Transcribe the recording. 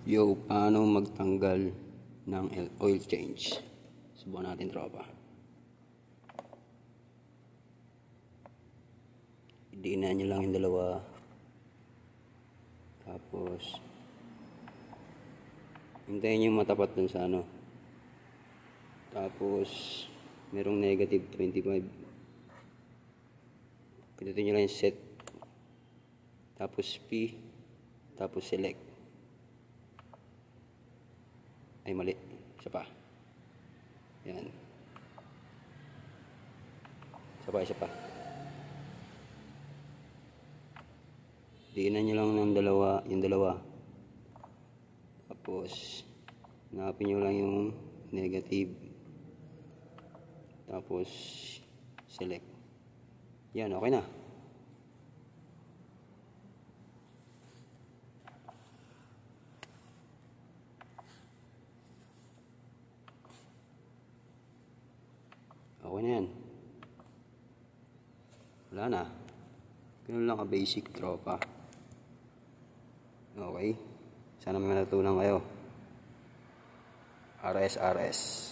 Yo, paano magtanggal ng oil change? Subukan natin, tropa. Idiinan nyo lang yung dalawa. Tapos hintayin nyo matapat dun sa ano. Tapos merong negative 25. Pindutin nyo lang yung set. Tapos P. Tapos select. Ay, mali. Isa pa. Yan. Isa pa. Diinan nyo lang ng yung dalawa. Tapos, hanapin nyo lang yung negative. Tapos, select. Yan, okay na. Okay na yan. Wala na. Ganun lang ka-basic, tropa. Okay. Sana may natutunan kayo. RS.